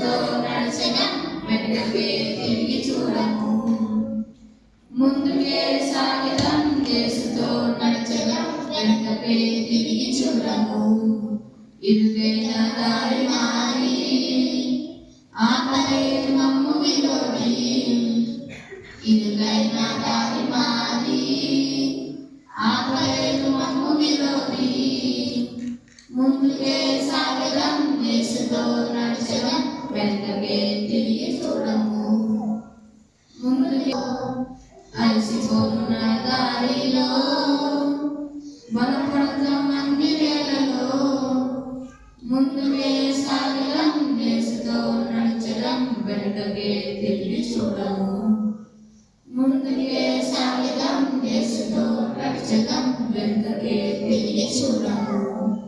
యేసుతో నడచగా వెనుకకే తిరిగి చూడము. ముందుకే సాగిదాం యేసుతో నడచగా వెనుకకే తిరిగి చూడము. ఇరుకైన దారి మారి ఆపలేదు మమ్ము విరోధి. ఇరుకైన దారి మారి ఆపలేదు మమ్ము విరోధి. ముందుకే సాగిదాం యేసుతో నడచగా వెనుకకే తిరిగి చూడము. ముందుకే అలసిపోతున్న దారిలో బలపడతాం అన్ని వేళలో. ముందుకే సాగడం యేసుతో నడచడం వెనుకకే తిరిగి చూడము. ముందుకే సాగడం యేసుతో నడచడం వెనుకకే తిరిగి చూడము.